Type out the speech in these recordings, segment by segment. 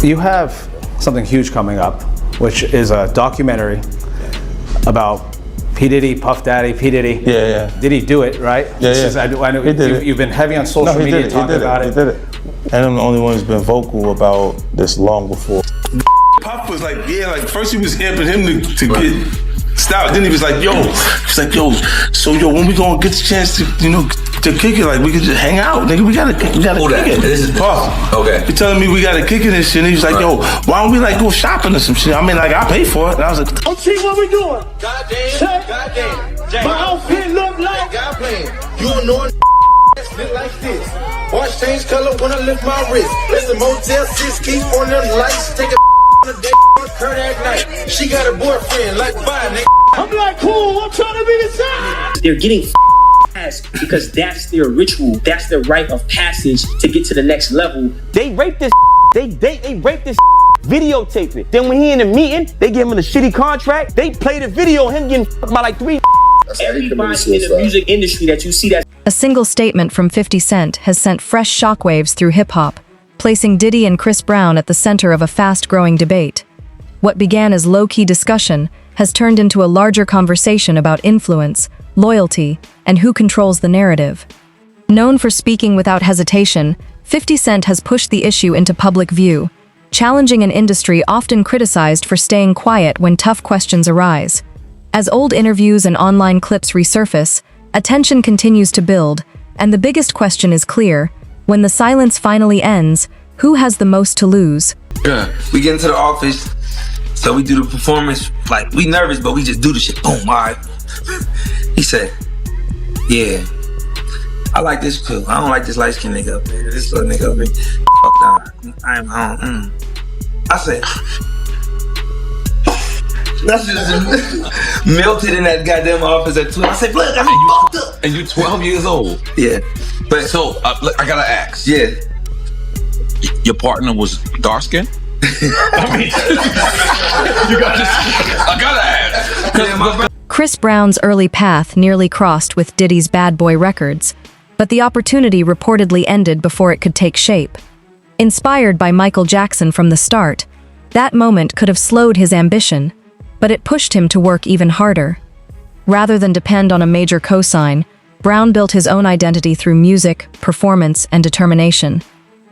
You have something huge coming up, which is a documentary about P. Diddy, Puff Daddy, P. Diddy. Yeah. Did he do it, right? I know he did you've been heavy on social media talking about it. He did it. And I'm the only one who's been vocal about this long before. Puff was like, like first he was amping him to get stopped. Then he was like, so when we gonna get the chance to, to kick it, like we could just hang out, nigga. We gotta kick it. This is Puff. Okay. He telling me we gotta kick it and shit. And he was like, why don't we like go shopping or some shit? I mean, like I pay for it. And I was like, let's see what we doing. Goddamn. My outfit look like. God playing. You don't know look like this. Watch change color when I lift my wrist. Listen, Motel 6 keep on them lights. Take a on a day on Kurt at night. She got a boyfriend, like bye, nigga. I'm like, cool, I'm trying to be the same. They're getting ass because that's their ritual. That's their rite of passage to get to the next level. They rape this. They rape this. Videotape it. Then when he in the meeting, they give him a shitty contract. They play the video of him getting fucked by like 3. Everybody in the music industry that you see that. A single statement from 50 Cent has sent fresh shockwaves through hip-hop, placing Diddy and Chris Brown at the center of a fast-growing debate. What began as low-key discussion has turned into a larger conversation about influence, loyalty, and who controls the narrative. Known for speaking without hesitation, 50 Cent has pushed the issue into public view, challenging an industry often criticized for staying quiet when tough questions arise. As old interviews and online clips resurface, attention continues to build, and the biggest question is clear: when the silence finally ends, who has the most to lose? Yeah, we get into the office, so we do the performance, like we nervous, but we just do the shit. Boom, all right. He said, yeah, I like this too. I don't like this light skinned nigga up there. This little nigga up there. Fuck down. I said, that's just melted in that goddamn office at 12. I said, look, I'm fucked up. And you're 12 years old. Yeah. But so, look, I gotta ask. Yeah. Your partner was dark skinned? I mean, I gotta ask. Chris Brown's early path nearly crossed with Diddy's Bad Boy Records, but the opportunity reportedly ended before it could take shape. Inspired by Michael Jackson from the start, that moment could have slowed his ambition, but it pushed him to work even harder. Rather than depend on a major cosign, Brown built his own identity through music, performance, and determination.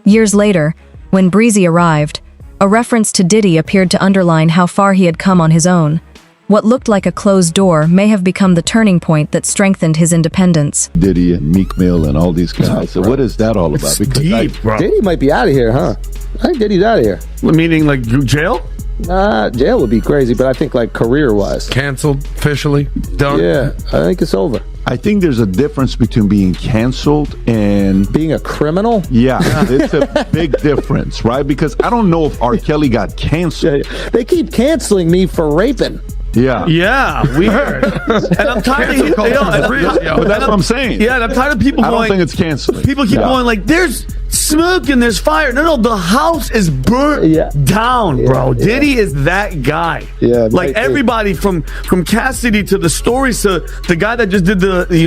Years later, when Breezy arrived, a reference to Diddy appeared to underline how far he had come on his own. What looked like a closed door may have become the turning point that strengthened his independence. Diddy and Meek Mill and all these guys. So what is that all about? Because deep, bro. Diddy might be out of here, huh? I think Diddy's out of here. Meaning like jail? Jail would be crazy, but I think like career-wise. Canceled, officially, done? Yeah, I think it's over. I think there's a difference between being canceled and being a criminal. Yeah, it's a big difference, right? Because I don't know if R. Kelly got canceled. They keep canceling me for raping. Yeah. Yeah, weird. And I'm tired of but that's what I'm saying. Yeah, and I'm tired of people going. I don't think it's canceling. People keep going like, there's smoke and there's fire. No, the house is burnt down, bro. Diddy is that guy. Yeah, like everybody from Cassidy to the stories to the guy that just did the, he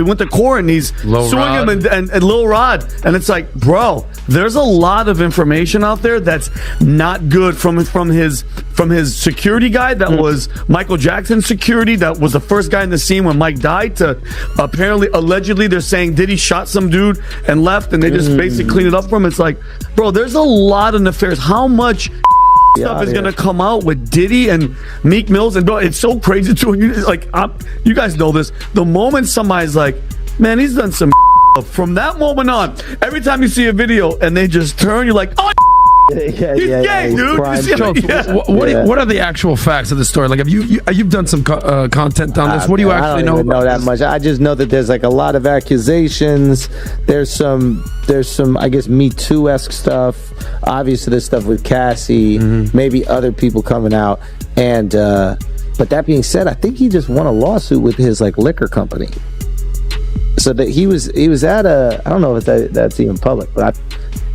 went to court and he's suing him and Lil Rod. And it's like, bro, there's a lot of information out there that's not good from his security guy that was Michael Jackson's security, that was the first guy in the scene when Mike died, to allegedly they're saying Diddy shot some dude and left and they just basically clean it up for him. It's like, bro, there's a lot of nefarious. How much stuff is gonna come out with Diddy and Meek Mills? And bro, it's so crazy too. You guys know this. The moment somebody's like, man, he's done some from that moment on, every time you see a video and they just turn, you're like, oh, he's gay, dude. What are the actual facts of the story? Like, you've done some content on this. What do you actually know? I don't know that much. I just know that there's like a lot of accusations. There's some I guess Me Too-esque stuff. Obviously, there's stuff with Cassie. Maybe other people coming out. And but that being said, I think he just won a lawsuit with his like liquor company. So that he was at a, I don't know if that's even public, but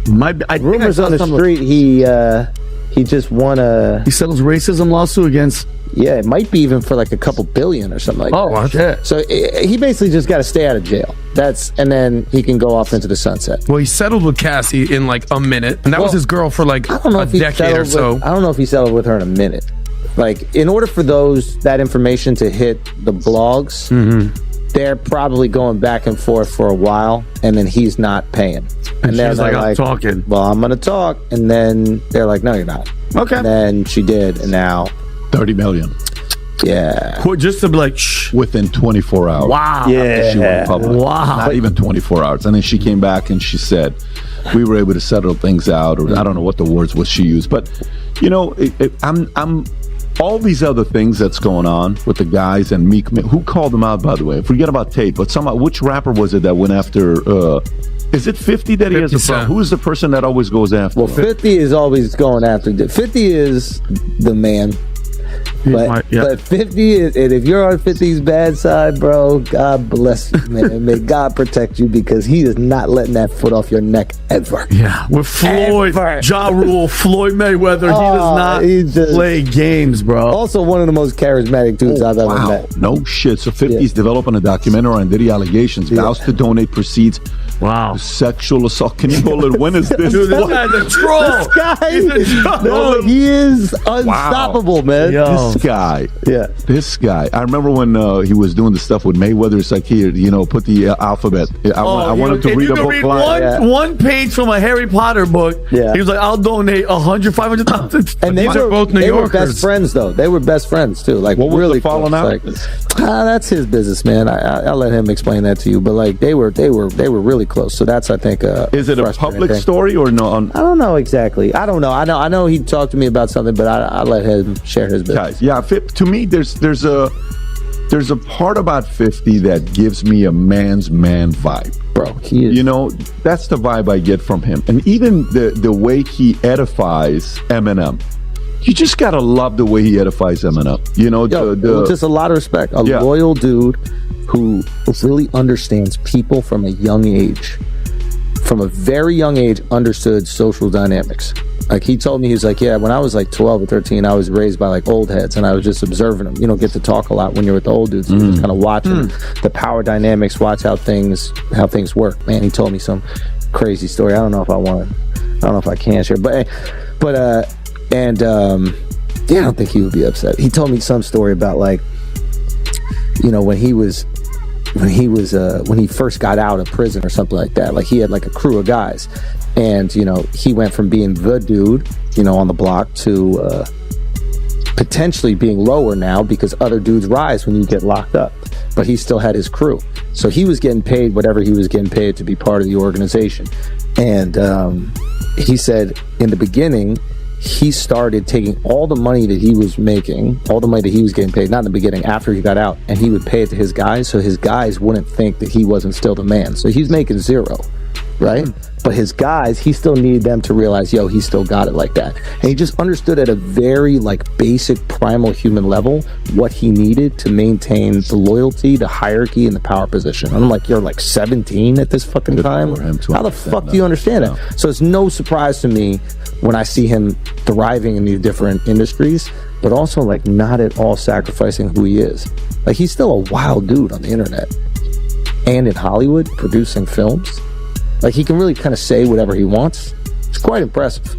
I rumors on the street he just won a... He settles racism lawsuit against Yeah, it might be even for like a couple billion or something like that. Oh, shit. So he basically just got to stay out of jail. And then he can go off into the sunset. Well, he settled with Cassie in like a minute, and that was his girl for like a decade or so. I don't know if he settled with her in a minute. Like, in order for that information to hit the blogs, they're probably going back and forth for a while, and then he's not paying. And she's like, I'm talking. Well, I'm going to talk. And then they're like, no, you're not. Okay. And then she did, and now 30 million. Yeah. Just to be like, shh. Within 24 hours. Wow. Yeah. She went public. Wow. Not even 24 hours. And then she came back and she said, we were able to settle things out, or I don't know what the words was she used. But, you know, I'm all these other things that's going on with the guys and Meek Mill. Who called them out, by the way? Forget about Tate, but which rapper was it that went after... is it 50 that he has a problem? Who is the person that always goes after? Well, 50 is always going after. 50 is the man. But 50 is, and if you're on 50's bad side, bro, God bless you, man. May God protect you, because he is not letting that foot off your neck ever. Yeah, with Floyd, Ja Rule, Floyd Mayweather, he does not play games, bro. Also, one of the most charismatic dudes I've ever met. No shit. So 50's developing a documentary on Diddy allegations, vows to donate proceeds. Wow. Sexual assault. Can you hold it? When is this? Dude, this guy's a troll. He is unstoppable, man. Yo. This guy. I remember when he was doing the stuff with Mayweather. It's like, here, put the alphabet. I want him to read a book line. One page from a Harry Potter book. Yeah. He was like, I'll donate 100, 500,000. And these are both New Yorkers. They were best friends, though. They were best friends, too. Like, what was really the falling out? Like, that's his business, man. I'll let him explain that to you. But like, they were really close. So that's, I think, is it a public story or no? I don't know exactly. I don't know. I know he talked to me about something, but I let him share his business. Yeah. To me, there's a part about 50 that gives me a man's man vibe. Bro, he is. That's the vibe I get from him. And even the way he edifies Eminem. You just gotta love the way he edifies Eminem. Just a lot of respect. A loyal dude who really understands people from a young age. From a very young age, understood social dynamics. Like, he told me, he was like, yeah, when I was like 12 or 13, I was raised by like old heads, and I was just observing them. You don't get to talk a lot when you're with the old dudes. You're just kind of watching the power dynamics, watch how things work. Man, he told me some crazy story. I don't know if I can share, but I don't think he would be upset. He told me some story about, like, when he first got out of prison or something like that. Like, he had like a crew of guys, and he went from being the dude on the block to potentially being lower now, because other dudes rise when you get locked up, but he still had his crew. So he was getting paid whatever he was getting paid to be part of the organization. And he said in the beginning, he started taking all the money that he was making, all the money that he was getting paid, not in the beginning, after he got out, and he would pay it to his guys, so his guys wouldn't think that he wasn't still the man. So he's making zero, right? But his guys, he still needed them to realize, yo, he still got it like that. And he just understood at a very like basic primal human level what he needed to maintain the loyalty, the hierarchy, and the power position. And I'm like, you're like 17 at this fucking time? How the fuck do you understand that? So it's no surprise to me when I see him thriving in these different industries, but also like not at all sacrificing who he is. Like, he's still a wild dude on the internet and in Hollywood producing films. Like, he can really kind of say whatever he wants. It's quite impressive.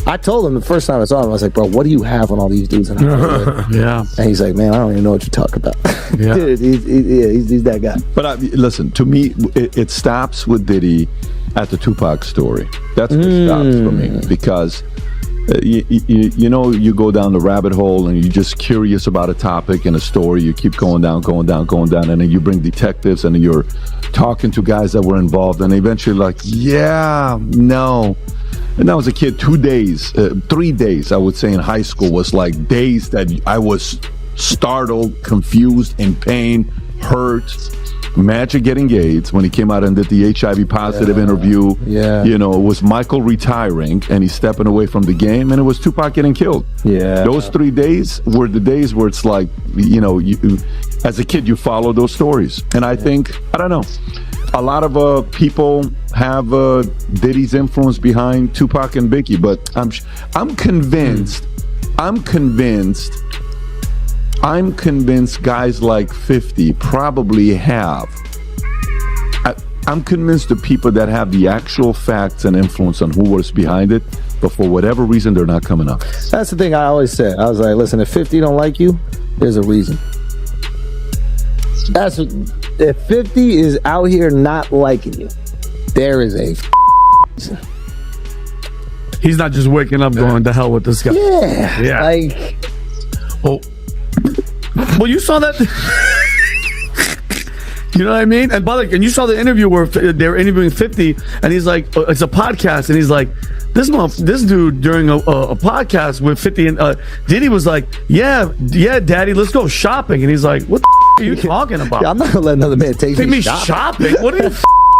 I told him the first time I saw him, I was like, bro, what do you have on all these dudes in Hollywood? Yeah. And he's like, man, I don't even know what you're talking about. Yeah. Dude, he's that guy. But listen, to me, it stops with Diddy at the Tupac story. That's what stops for me, because you go down the rabbit hole and you're just curious about a topic and a story. You keep going down, and then you bring detectives and you're talking to guys that were involved, and eventually like, yeah, no. And I was a kid, 3 days, I would say, in high school was like days that I was startled, confused, in pain, hurt. Magic getting engaged when he came out and did the HIV positive interview. Yeah. It was Michael retiring and he's stepping away from the game, and it was Tupac getting killed. Yeah. Those 3 days were the days where it's like, you, as a kid, you follow those stories. And I think, I don't know, a lot of people have Diddy's influence behind Tupac and Biggie, but I'm convinced I'm convinced guys like 50 probably have. I'm convinced the people that have the actual facts and influence on who was behind it, but for whatever reason, they're not coming up. That's the thing I always said. I was like, listen, if 50 don't like you, there's a reason. If 50 is out here not liking you, there is a reason. He's not just waking up going to hell with this guy. Yeah. Like, well, you saw that. You know what I mean? And by the way, and you saw the interview where they were interviewing 50, and he's like, it's a podcast, and he's like, this dude during a podcast with 50, and Diddy was like, yeah, daddy, let's go shopping, and he's like, what the are you talking about? I'm not gonna let another man take me shopping. What are you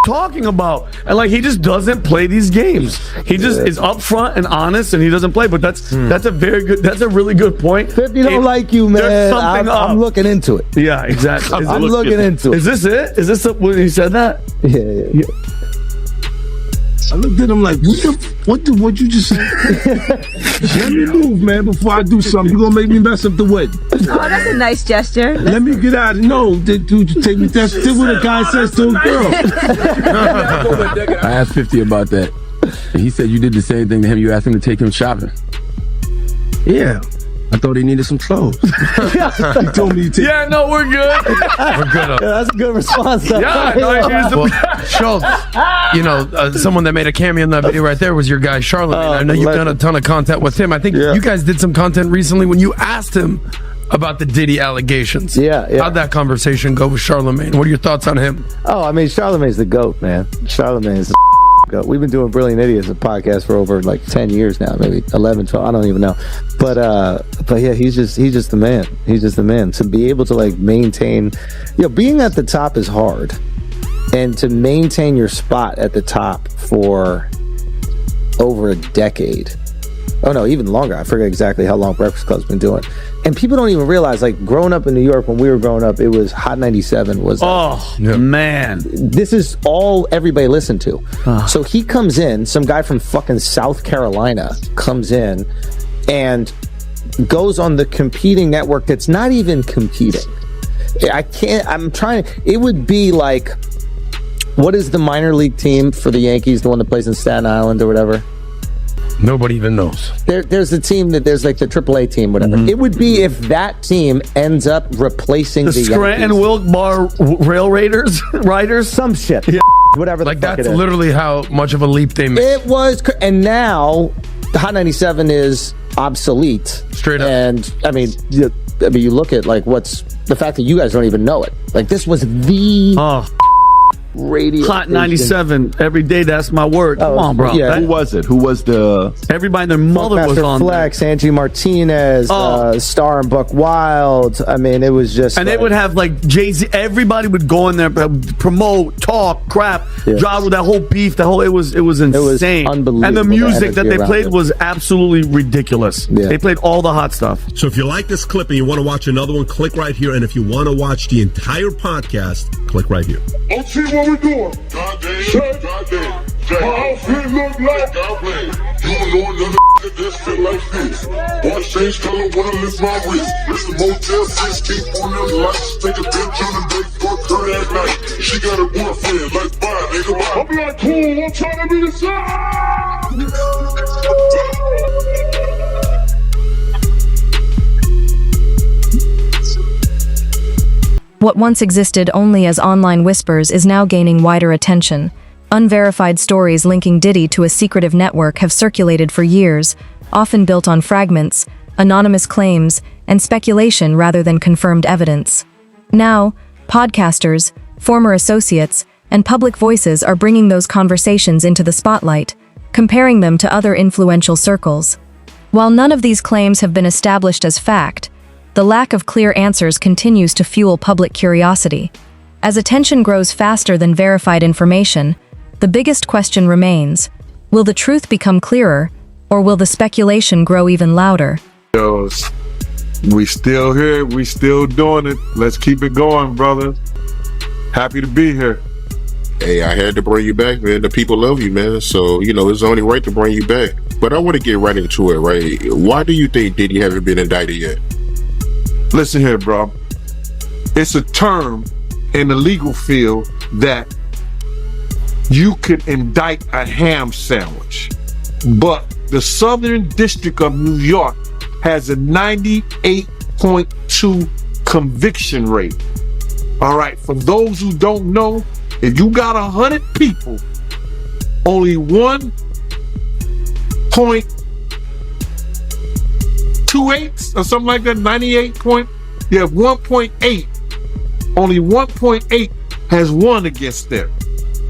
talking about? And like, he just doesn't play these games. He just is upfront and honest, and he doesn't play. But that's a really good point. 50 don't like you, man. I'm looking into it. Yeah, exactly. I'm looking into it. Is this it? Is this when he said that? Yeah. I looked at him like, what you just say? Let me move, man, before I do something. You gonna make me mess up the wedding. Oh, that's a nice gesture. Let me get out. No, dude, take me. That's what a guy says to a girl. I asked 50 about that. And he said you did the same thing to him. You asked him to take him shopping. Yeah. I thought he needed some clothes. He told me to take. Yeah, no, we're good. We're good. Yeah, that's a good response. Yeah, Well, Schultz, you know, someone that made a cameo in that video right there was your guy, Charlamagne. I know you've done a ton of content with him. I think you guys did some content recently when you asked him about the Diddy allegations. Yeah. How'd that conversation go with Charlamagne? What are your thoughts on him? Oh, I mean, Charlamagne's the GOAT, man. Charlamagne's the GOAT. We've been doing Brilliant Idiots, a podcast, for over like 10 years now, maybe 11, 12, I don't even know. But yeah, he's just the man. He's just the man. To be able to like maintain, being at the top is hard. And to maintain your spot at the top for over a decade. Oh no, even longer. I forget exactly how long Breakfast Club's been doing. And people don't even realize, like, growing up in New York, when we were growing up, it was Hot 97 was man, this is all everybody listened to. So he comes in, some guy from fucking South Carolina comes in and goes on the competing network that's not even competing. It would be like, what is the minor league team for the Yankees, the one that plays in Staten Island or whatever? Nobody even knows. There's a team there's like the AAA team, whatever. It would be if that team ends up replacing the Scranton Yankees. Wilkes-Barre Rail Raiders, Riders, some shit. Yeah. Whatever. Like, that's literally how much of a leap they made. It was, and now the Hot 97 is obsolete. Straight up. And I mean, you look at like what's the fact that you guys don't even know it. Like, this was the radio Hot station. 97 every day. That's my word. Come on, bro. Yeah. Who was it? Who was the... Everybody and their mother was Master on Flex, Angie Martinez, Star and Buck Wild. I mean, it was just... And they would have like Jay-Z. Everybody would go in there, promote, talk, crap, drive with that whole beef. It was insane. Unbelievable. And the music that they energy played around it. was absolutely ridiculous. Yeah. They played all the hot stuff. So if you like this clip and you want to watch another one, click right here. And if you want to watch the entire podcast, click right here. Let's see what we're doing. Goddamn. My outfit look like You know another that fit like this. Watch change color when I lift my wrist. It's the Motel 6, keep on them lights. Take a bitch on the day, fuck her at night. She got a boyfriend, like bye, nigga, bye. I'm like, cool, I'm trying to be the side. What once existed only as online whispers is now gaining wider attention. Unverified stories linking Diddy to a secretive network have circulated for years, often built on fragments, anonymous claims, and speculation rather than confirmed evidence. Now, podcasters, former associates, and public voices are bringing those conversations into the spotlight, comparing them to other influential circles. While none of these claims have been established as fact, the lack of clear answers continues to fuel public curiosity. As attention grows faster than verified information, the biggest question remains: will the truth become clearer, or will the speculation grow even louder? We still here, we still doing it. Let's keep it going, brother. Happy to be here. Hey, I had to bring you back, man. The people love you, man. So, it's only right to bring you back. But I want to get right into it, right? Why do you think Diddy haven't been indicted yet? Listen here, bro. It's a term in the legal field that you could indict a ham sandwich, but the Southern District of New York has a 98.2 conviction rate. All right, for those who don't know, if you got 100 people, only 1.28 or something like that, 1.8, only 1.8 has won against them.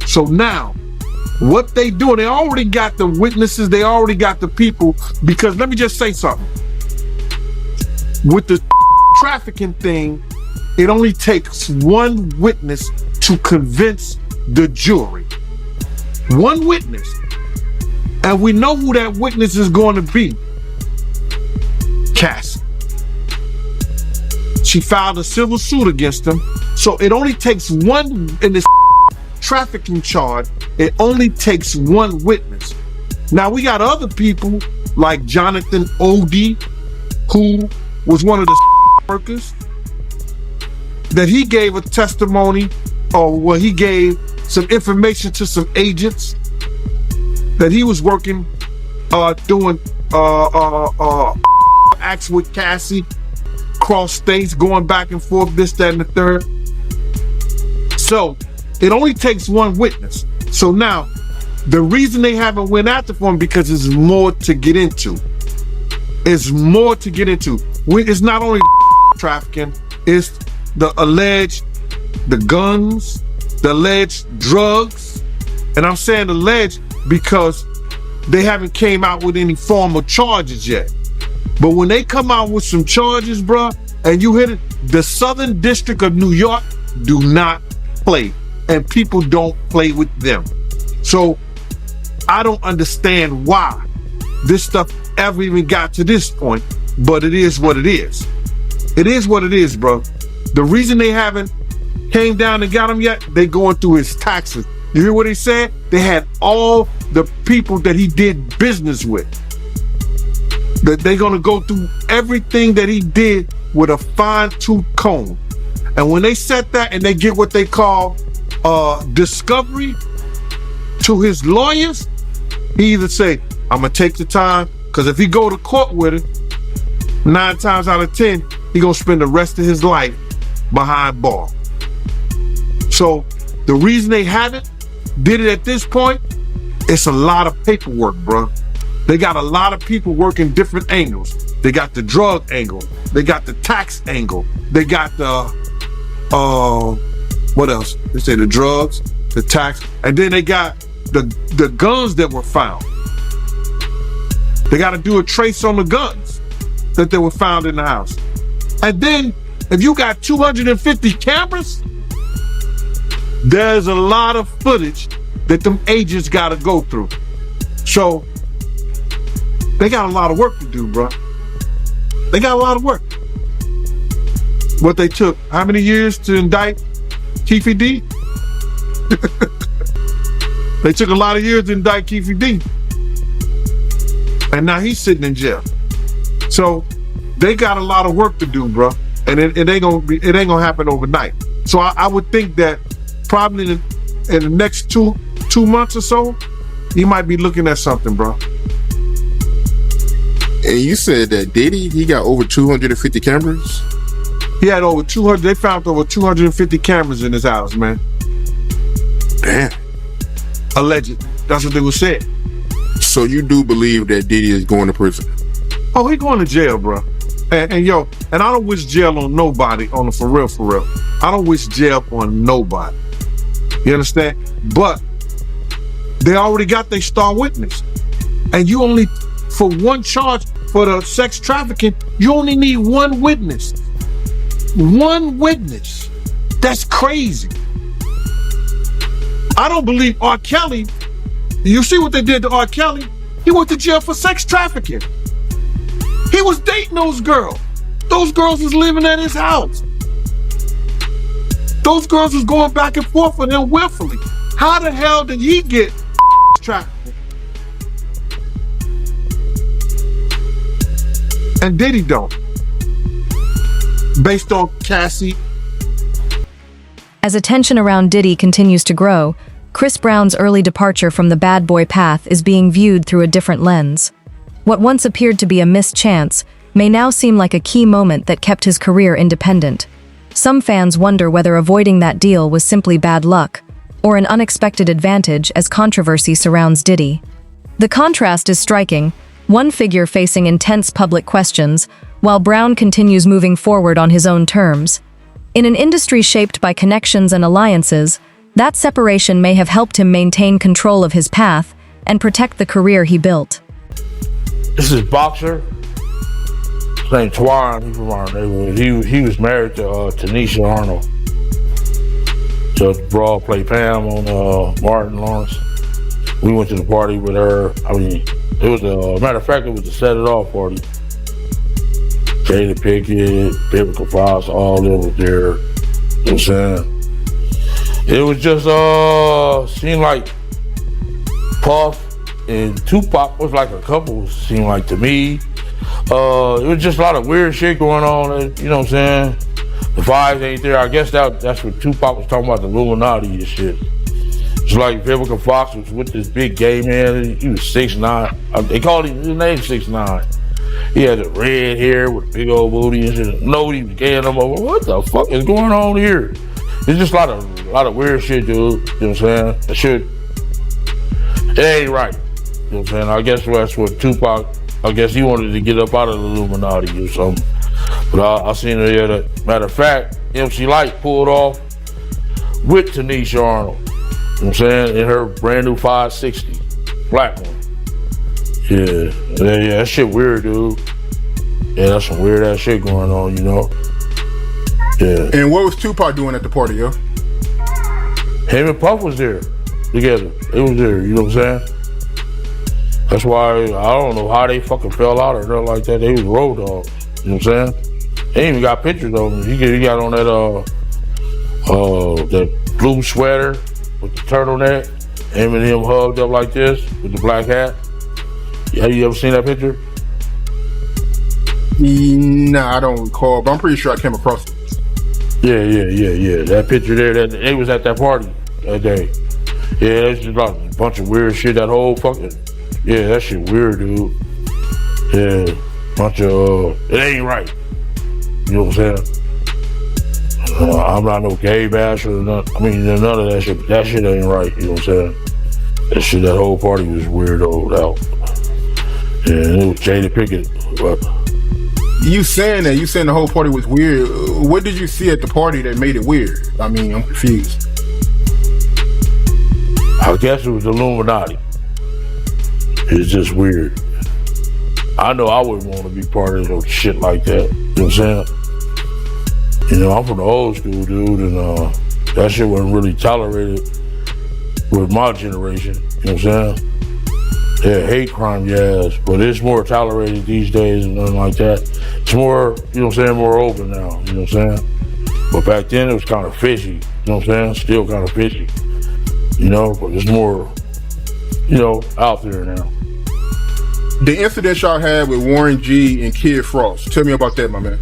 So now, what they do, they already got the witnesses, they already got the people, because let me just say something. With the trafficking thing, it only takes one witness to convince the jury. One witness. And we know who that witness is going to be. Cassie. She filed a civil suit against him. So it only takes one, in this trafficking charge, it only takes one witness. Now we got other people like Jonathan Odie, who was one of the workers, that he gave a testimony, or he gave some information to some agents that he was working, doing acts with Cassie, cross states, going back and forth, this, that, and the third. So it only takes one witness. So now, the reason they haven't went after him, because there's more to get into. It's more to get into. It's not only trafficking, it's the alleged, the guns, the alleged drugs. And I'm saying alleged because they haven't came out with any formal charges yet. But when they come out with some charges, bruh, and you hit it, the Southern District of New York do not play. And people don't play with them. So I don't understand why this stuff ever even got to this point, but it is what it is. It is what it is, bro. The reason they haven't came down and got him yet, they going through his taxes. You hear what he said? They had all the people that he did business with. That they're gonna go through everything that he did with a fine-tooth comb. And when they set that and they get what they call discovery to his lawyers, he either say, I'm gonna take the time, because if he go to court with it, 9 times out of 10, he gonna spend the rest of his life behind bars. So the reason they haven't did it at this point, it's a lot of paperwork, bro. They got a lot of people working different angles. They got the drug angle. They got the tax angle. They got the, what else? They say the drugs, the tax, and then they got the guns that were found. They got to do a trace on the guns that they were found in the house. And then if you got 250 cameras, there's a lot of footage that them agents got to go through. So they got a lot of work to do, bro. They got a lot of work. What they took, how many years to indict Keefe D? They took a lot of years to indict Keefe D. And now he's sitting in jail. So they got a lot of work to do, bro. And it ain't gonna happen overnight. So I would think that probably in the next two months or so, he might be looking at something, bro. And you said that Diddy, he got over 250 cameras? He had over 200, they found over 250 cameras in his house, man. Damn. Alleged. That's what they were saying. So you do believe that Diddy is going to prison? Oh, he going to jail, bro. And I don't wish jail on nobody, on the for real. I don't wish jail on nobody. You understand? But they already got their star witness. And you only, for one charge, for the sex trafficking, you only need one witness. One witness. That's crazy. I don't believe R. Kelly, you see what they did to R. Kelly? He went to jail for sex trafficking. He was dating those girls. Those girls was living at his house. Those girls was going back and forth with him willfully. How the hell did he get trafficking? And Diddy don't. based on Cassie. As attention around Diddy continues to grow, Chris Brown's early departure from the bad boy path is being viewed through a different lens. What once appeared to be a missed chance may now seem like a key moment that kept his career independent. Some fans wonder whether avoiding that deal was simply bad luck, or an unexpected advantage as controversy surrounds Diddy. The contrast is striking, one figure facing intense public questions, while Brown continues moving forward on his own terms. In an industry shaped by connections and alliances, that separation may have helped him maintain control of his path and protect the career he built. This is boxer. His name's Twan. He's from our neighborhood. He was married to Tanisha Arnold. So Broad played Pam on Martin Lawrence. We went to the party with her. I mean, it was matter of fact, it was the Set It Off party. Jada Pinkett, Biblical Fox, all of them was there. You know what I'm saying? It was just seemed like Puff and Tupac was like a couple, seemed like to me. It was just a lot of weird shit going on, you know what I'm saying? The vibes ain't there. I guess that's what Tupac was talking about, the Illuminati and shit. It's like Vivica Fox was with this big gay man. He was 6'9". They called his name 6'9". He had the red hair with big old booty and shit. Nobody was gay no more. What the fuck is going on here? It's just a lot of weird shit, dude. You know what I'm saying? That shit, it ain't right. You know what I'm saying? I guess that's what Tupac, I guess he wanted to get up out of the Illuminati or something. But I seen her there. Matter of fact, MC Lyte pulled off with Tanisha Arnold. You know what I'm saying? In her brand new 560, black one. Yeah, that shit weird, dude. Yeah, that's some weird ass shit going on, you know? Yeah. And what was Tupac doing at the party, yo? Him and Puff was there together. They was there, you know what I'm saying? That's why I don't know how they fucking fell out or nothing like that. They was road dogs, you know what I'm saying? They even got pictures of him. He got on that blue sweater with the turtleneck. Him and him hugged up like this with the black hat. Have you ever seen that picture? Nah, I don't recall, but I'm pretty sure I came across it. Yeah. That picture there, they was at that party that day. Yeah, that's just like a bunch of weird shit. That whole fucking, yeah, that shit weird, dude. Yeah, bunch of, it ain't right. You know what I'm saying? I'm not no gay basher or nothing. I mean, none of that shit. That shit ain't right. You know what I'm saying? That whole party was weirdoed out. Yeah, it was Jada Pinkett. But you saying the whole party was weird. What did you see at the party that made it weird? I mean, I'm confused. I guess it was the Illuminati. It's just weird. I know I wouldn't want to be part of no shit like that. You know what I'm saying? You know, I'm from the old school, dude, and that shit wasn't really tolerated with my generation. You know what I'm saying? Yeah, hate crime, yes, but it's more tolerated these days and nothing like that. It's more, you know what I'm saying, more open now, you know what I'm saying? But back then it was kind of fishy, you know what I'm saying? Still kind of fishy, you know, but it's more, you know, out there now. The incident y'all had with Warren G and Kid Frost, tell me about that, my man.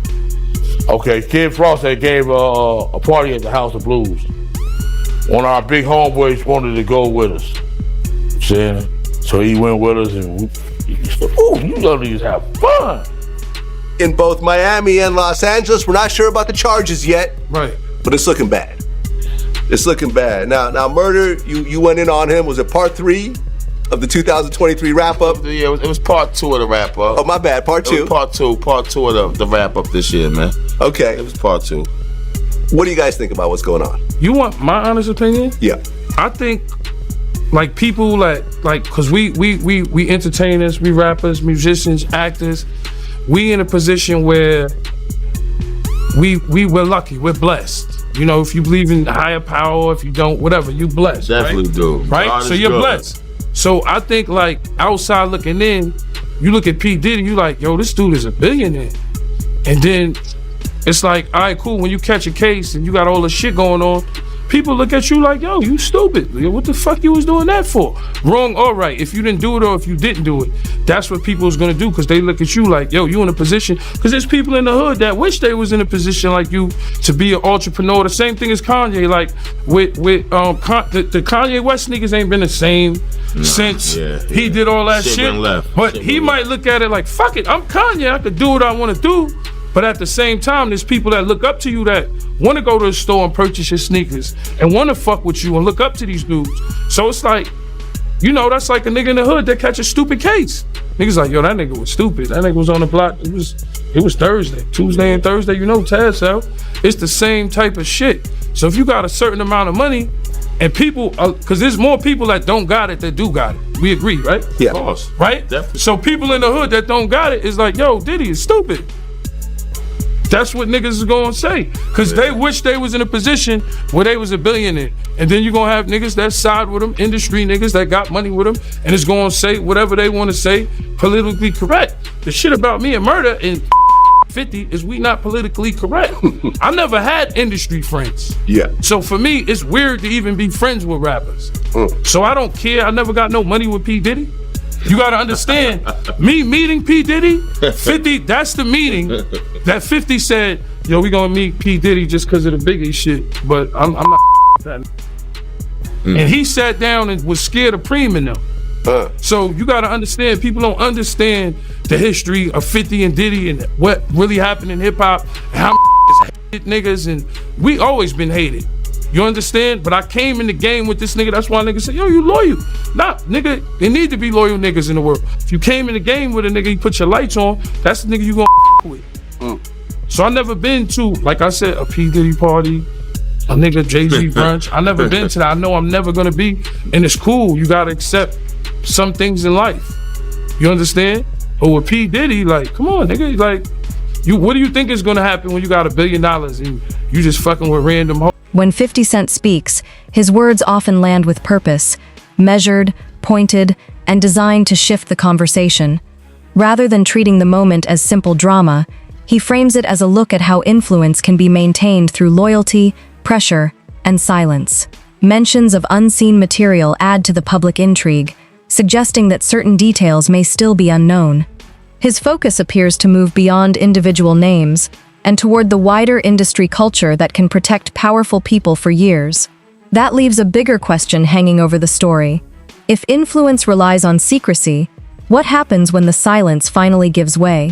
Okay, Kid Frost had gave a party at the House of Blues. One of our big homeboys wanted to go with us, you know what I'm saying? So he went with us and he said, "Ooh, you ladies have fun." In both Miami and Los Angeles, we're not sure about the charges yet. Right. But it's looking bad. It's looking bad. Now, Murder, you went in on him. Was it part 3 of the 2023 wrap-up? Yeah, it was part 2 of the wrap-up. Oh, my bad, part 2? Part two of the wrap-up this year, man. Okay. It was part 2. What do you guys think about what's going on? You want my honest opinion? Yeah. I think like people like cause we entertainers, we rappers, musicians, actors, we in a position where we're lucky, we're blessed. You know, if you believe in higher power, if you don't, whatever, you blessed. Definitely right? do. Right? God So is you're good. blessed. So I think like outside looking in, you look at P. Diddy, you like, yo, this dude is a billionaire. And then it's like, all right, cool, when you catch a case and you got all the shit going on, people look at you like, yo, you stupid. What the fuck you was doing that for? Wrong or right. If you didn't do it or if you didn't do it, that's what people is gonna do, because they look at you like, yo, you in a position, because there's people in the hood that wish they was in a position like you to be an entrepreneur. The same thing as Kanye, like with the Kanye West niggas ain't been the same since he did all that shit. But he might look at it like, fuck it, I'm Kanye, I could do what I wanna do. But at the same time, there's people that look up to you that want to go to the store and purchase your sneakers and want to fuck with you and look up to these dudes. So it's like, you know, that's like a nigga in the hood that catch a stupid case. Niggas like, yo, that nigga was stupid. That nigga was on the block. It was Thursday, Tuesday and Thursday, you know, Taz out. It's the same type of shit. So if you got a certain amount of money and people, because there's more people that don't got it that do got it. We agree, right? Yeah. Of course. Right? Definitely. So people in the hood that don't got it is like, yo, Diddy is stupid. That's what niggas is gonna say. Cause they wish they was in a position where they was a billionaire. And then you're gonna have niggas that side with them, industry niggas that got money with them, and it's gonna say whatever they wanna say, politically correct. The shit about me and Murder and 50 is we not politically correct. I never had industry friends. Yeah. So for me, it's weird to even be friends with rappers. So I don't care. I never got no money with P. Diddy. You gotta understand, me meeting P. Diddy, 50, that's the meeting that 50 said, yo, we gonna meet P. Diddy just because of the Biggie shit, but I'm not that. And he sat down and was scared of Preem and them. So you gotta understand, people don't understand the history of 50 and Diddy and what really happened in hip hop, and how is hated niggas, and we always been hated. You understand? But I came in the game with this nigga. That's why niggas say, yo, you loyal. Nah, nigga, there need to be loyal niggas in the world. If you came in the game with a nigga, you put your lights on, that's the nigga you gonna with. So I never been to, like I said, a P. Diddy party, a nigga Jay-Z brunch. I never been to that. I know I'm never gonna be. And it's cool. You gotta accept some things in life. You understand? But with P. Diddy, like, come on, nigga, like, what do you think is gonna happen when you got $1 billion and you just fucking with random hoes? When 50 Cent speaks, his words often land with purpose, measured, pointed, and designed to shift the conversation. Rather than treating the moment as simple drama, he frames it as a look at how influence can be maintained through loyalty, pressure, and silence. Mentions of unseen material add to the public intrigue, suggesting that certain details may still be unknown. His focus appears to move beyond individual names and toward the wider industry culture that can protect powerful people for years. That leaves a bigger question hanging over the story. If influence relies on secrecy, what happens when the silence finally gives way?